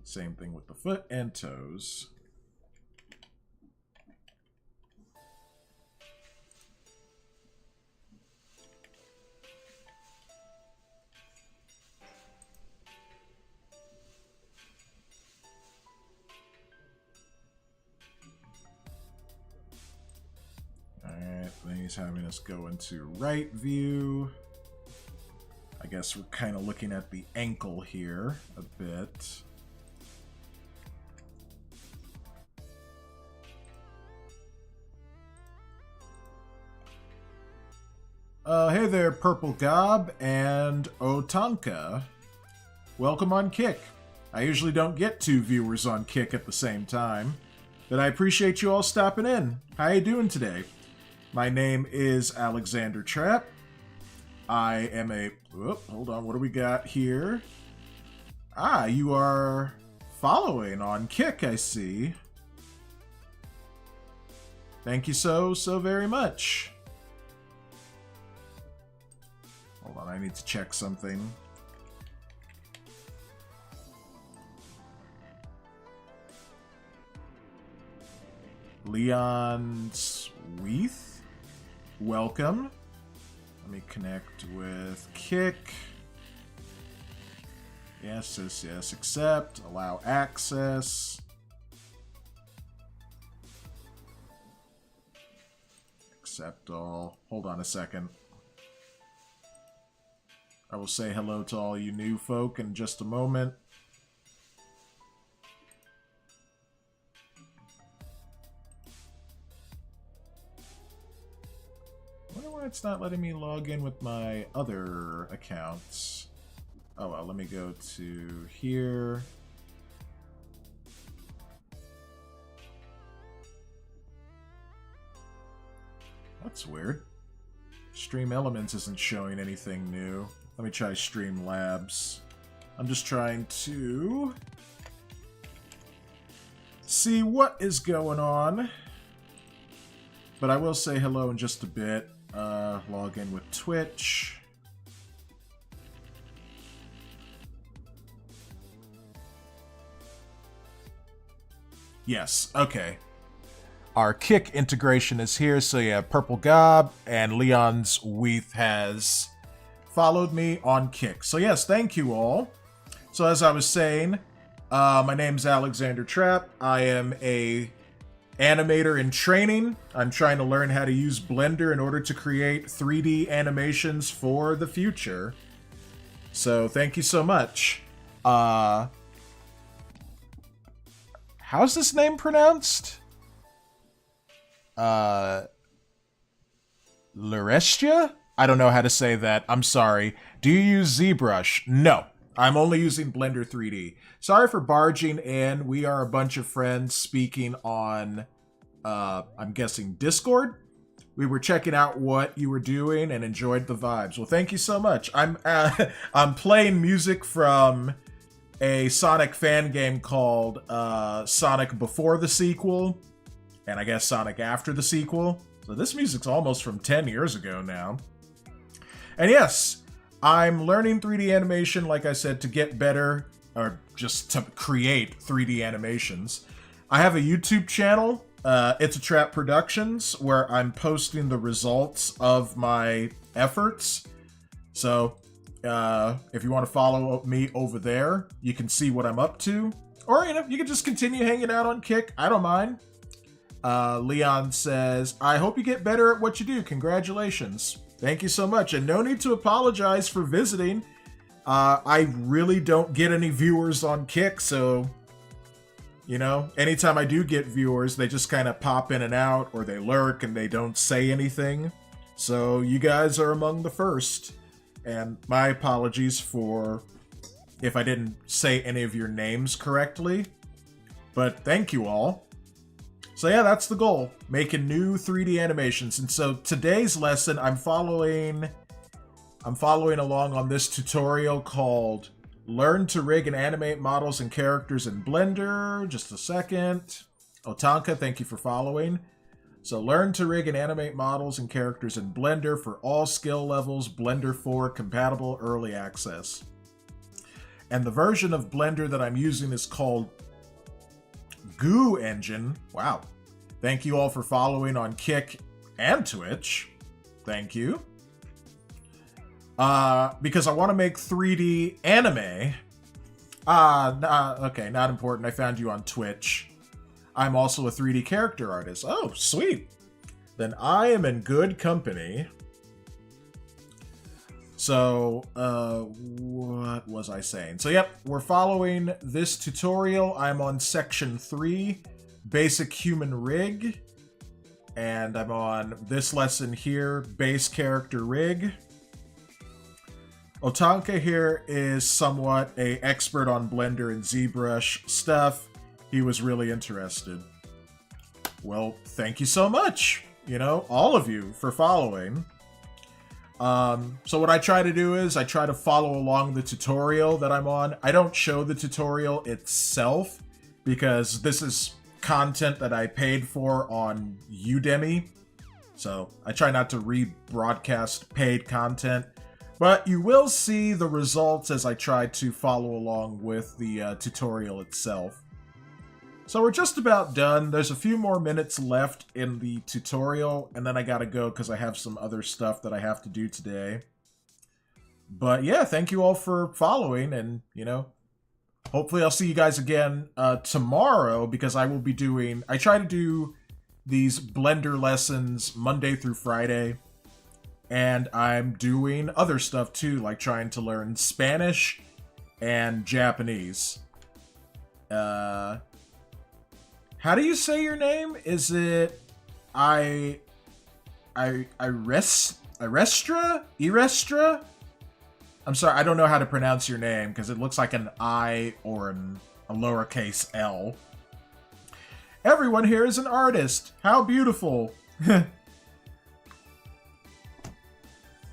Same thing with the foot and toes. Then he's having us go into right view. I guess we're kind of looking at the ankle here a bit. Hey there, Purple Gob and Otanka. Welcome on Kick. I usually don't get two viewers on Kick at the same time, but I appreciate you all stopping in. How you doing today? My name is Alexander Trapp. I am a... hold on, what do we got here? Ah, you are following on Kick, I see. Thank you so very much. Hold on, I need to check something. Lian's Weath. Welcome. Let me connect with Kick. Yes, yes, yes. Accept. Allow access. Accept all. Hold on a second. I will say hello to all you new folk in just a moment. I wonder why it's not letting me log in with my other accounts. Oh well, let me go to here. That's weird. Stream Elements isn't showing anything new. Let me try Streamlabs. I'm just trying to see what is going on. But I will say hello in just a bit. Log in with Twitch. Yes, okay. Our Kick integration is here, so yeah, Purple Gob and Leon's Weath has followed me on Kick. So yes, thank you all. So as I was saying, my name's Alexander Trapp. I am a animator in training. I'm trying to learn how to use Blender in order to create 3D animations for the future. So thank you so much. How's this name pronounced? Lurestia? I don't know how to say that. I'm sorry. Do you use ZBrush? No. I'm only using Blender 3D. Sorry for barging in. We are a bunch of friends speaking on, I'm guessing Discord. we were checking out what you were doing and enjoyed the vibes. Well, thank you so much. I'm I'm playing music from a Sonic fan game called Sonic Before the Sequel, and I guess Sonic After the Sequel. So this music's almost from 10 years ago now. And yes, I'm learning 3D animation, like I said, to get better, or just to create 3D animations. I have a YouTube channel, It's a Trap Productions, where I'm posting the results of my efforts. So, if you want to follow me over there, you can see what I'm up to. Or, you know, you can just continue hanging out on Kick. I don't mind. Lian says, I hope you get better at what you do. Congratulations. Thank you so much. And no need to apologize for visiting. I really don't get any viewers on Kick, so, you know, anytime I do get viewers, they just kind of pop in and out, or they lurk and they don't say anything. So you guys are among the first. And my apologies for if I didn't say any of your names correctly. But thank you all. So yeah, that's the goal. Making new 3D animations. And so today's lesson, I'm following along on this tutorial called Learn to Rig and Animate Models and Characters in Blender. Just a second. Otanka, thank you for following. So learn to rig and animate models and characters in Blender for all skill levels, Blender 4 compatible early access. And the version of Blender that I'm using is called Goo Engine. Wow. Thank you all for following on Kick and Twitch. Thank you. Because I want to make 3D anime. Okay, not important. I found you on Twitch. I'm also a 3D character artist. Oh, sweet. Then I am in good company. So, what was I saying? So, yep, we're following this tutorial. I'm on section 3, basic human rig. And I'm on this lesson here, base character rig. Otanka here is somewhat an expert on Blender and ZBrush stuff. He was really interested. Well, thank you so much, you know, all of you for following. So what I try to do is I try to follow along the tutorial that I'm on. I don't show the tutorial itself because this is content that I paid for on Udemy. So I try not to rebroadcast paid content, but you will see the results as I try to follow along with the tutorial itself. So we're just about done. There's a few more minutes left in the tutorial, and then I gotta go because I have some other stuff that I have to do today. But yeah, thank you all for following, and, you know, hopefully I'll see you guys again tomorrow, because I will be doing... I try to do these Blender lessons Monday through Friday, and I'm doing other stuff too, like trying to learn Spanish and Japanese. How do you say your name? Is it Irestra? I'm sorry, I don't know how to pronounce your name because it looks like an I or a lowercase L. Everyone here is an artist. How beautiful.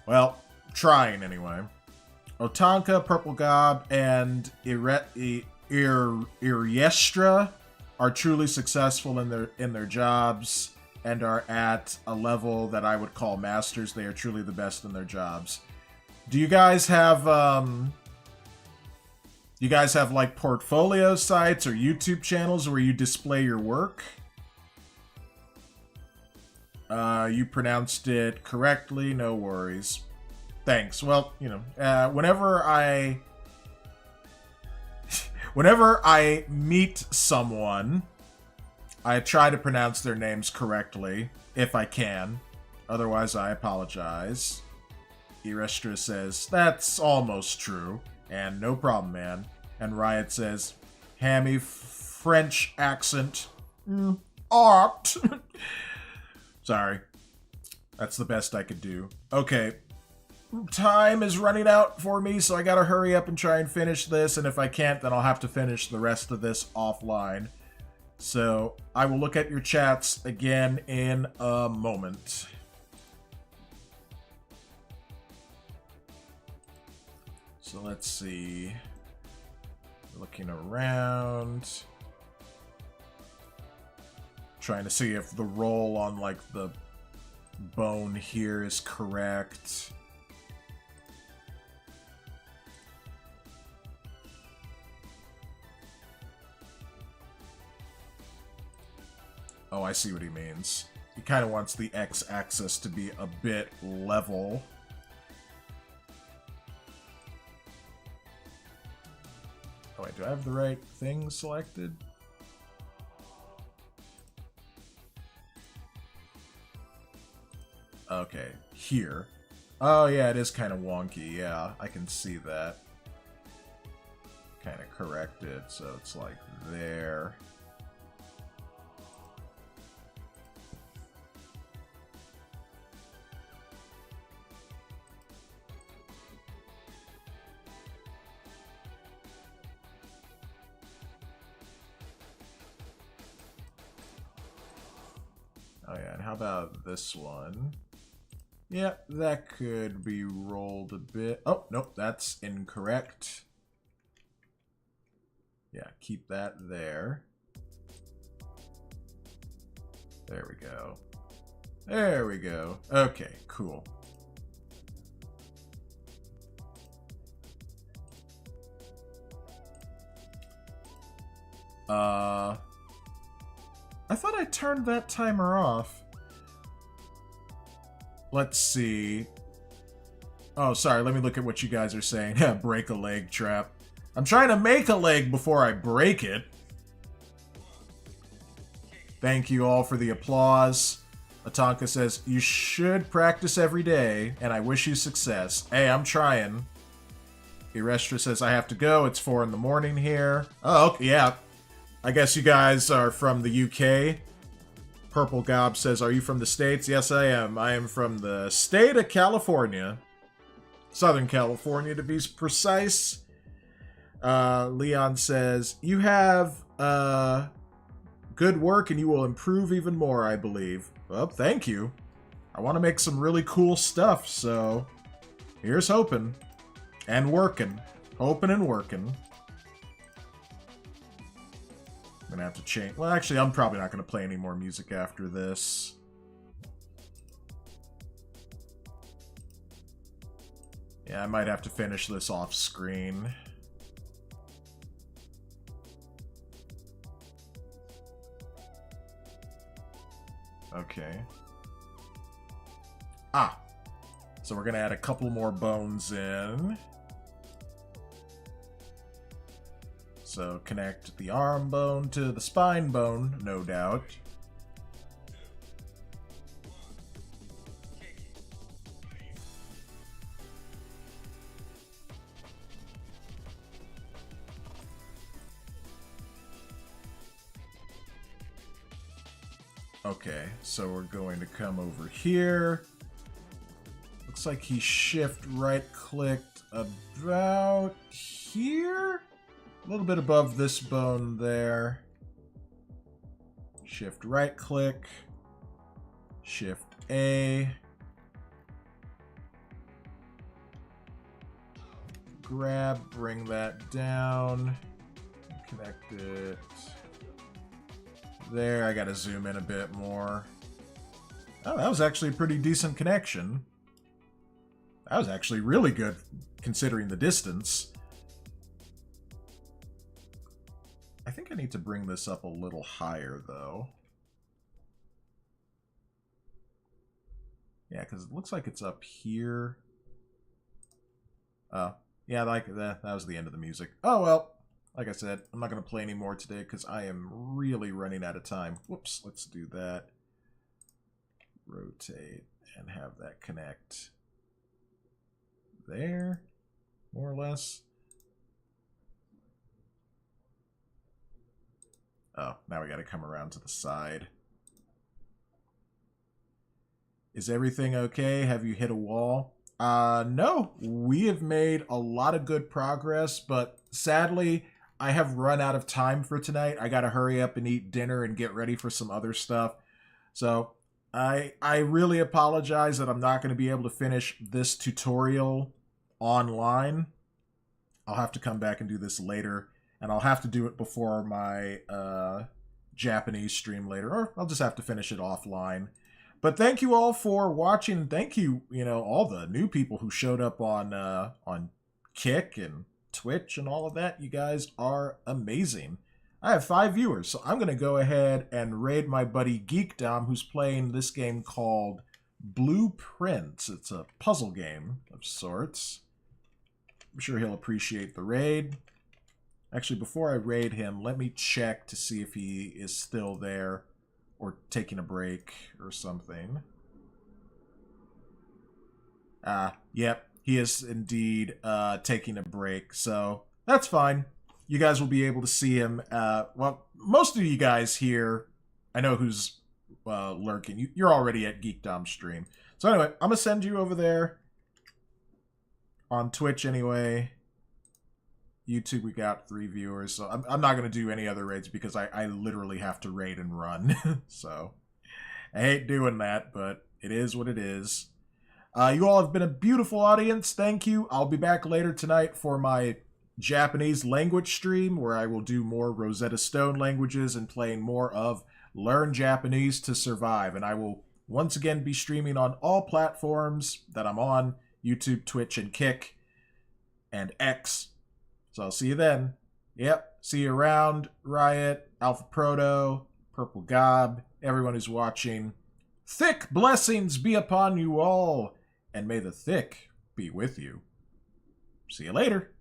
Well, trying anyway. Otanka, Purple Gob, and Iriestra are truly successful in their jobs and are at a level that I would call masters. They are truly the best in their jobs. Do you guys have like portfolio sites or YouTube channels where you display your work? You pronounced it correctly, no worries. Thanks. Well, you know, whenever I meet someone, I try to pronounce their names correctly, if I can. Otherwise, I apologize. Irestra says, that's almost true. And no problem, man. And Riot says, hammy French accent. Art. Sorry. That's the best I could do. Okay. Time is running out for me, so I gotta hurry up and try and finish this, and if I can't, then I'll have to finish the rest of this offline. So, I will look at your chats again in a moment. So let's see. Looking around. Trying to see if the roll on, like, the bone here is correct. Oh, I see what he means. He kind of wants the x-axis to be a bit level. Oh wait, do I have the right thing selected? Okay, here. Oh yeah, it is kind of wonky, yeah, I can see that. Kind of correct it, so it's like there. Oh yeah, and how about this one? Yeah, that could be rolled a bit. Oh, nope, that's incorrect. Yeah, keep that there. There we go. There we go. Okay, cool. I thought I turned that timer off. Let's see. Oh, sorry, let me look at what you guys are saying. Yeah, break a leg, Trap. I'm trying to make a leg before I break it. Thank you all for the applause. Atonka says, you should practice every day, and I wish you success. Hey, I'm trying. Irestra says, I have to go. It's 4 in the morning here. Oh, okay, yeah. I guess you guys are from the UK. Purple Gob says, are you from the States? Yes, I am. I am from the state of California. Southern California, to be precise. Lian says, you have good work and you will improve even more, I believe. Well, thank you. I want to make some really cool stuff, so here's hoping. And working. Hoping and working. I'm gonna have to change. Well, actually, I'm probably not gonna play any more music after this. Yeah, I might have to finish this off screen. Okay. Ah! So we're gonna add a couple more bones in. So connect the arm bone to the spine bone, no doubt. Okay, so we're going to come over here. Looks like he shift right-clicked about here? A little bit above this bone there. Shift right-click. Shift A. Grab, bring that down. Connect it. There, I gotta zoom in a bit more. Oh, that was actually a pretty decent connection. That was actually really good, considering the distance. I think I need to bring this up a little higher, though. Yeah, because it looks like it's up here. Oh, yeah, like that was the end of the music. Oh, well. Like I said, I'm not going to play any more today because I am really running out of time. Whoops, let's do that. Rotate and have that connect there, more or less. Oh, now we got to come around to the side. Is everything okay? Have you hit a wall? No, we have made a lot of good progress, but sadly, I have run out of time for tonight. I gotta hurry up and eat dinner and get ready for some other stuff. So, I really apologize that I'm not going to be able to finish this tutorial online. I'll have to come back and do this later, and I'll have to do it before my Japanese stream later, or I'll just have to finish it offline. But thank you all for watching. Thank you, all the new people who showed up on Kick and Twitch and all of that. You guys are amazing. I have 5 viewers, so I'm going to go ahead and raid my buddy Geekdom, who's playing this game called Blueprints. It's a puzzle game of sorts. I'm sure he'll appreciate the raid. Actually, before I raid him, let me check to see if he is still there or taking a break or something. Yep, he is indeed taking a break, so that's fine. You guys will be able to see him. Well, most of you guys here, I know who's lurking. You're already at Geekdom's stream. So anyway, I'm going to send you over there on Twitch anyway. YouTube, we got 3 viewers. So I'm not going to do any other raids because I literally have to raid and run. So I hate doing that, but it is what it is. You all have been a beautiful audience. Thank you. I'll be back later tonight for my Japanese language stream where I will do more Rosetta Stone languages and playing more of Learn Japanese to Survive. And I will once again be streaming on all platforms that I'm on, YouTube, Twitch, and Kick, and X. So I'll see you then. Yep, see you around, Riot, Alpha Proto, Purple Gob, everyone who's watching. Thick blessings be upon you all, and may the thick be with you. See you later.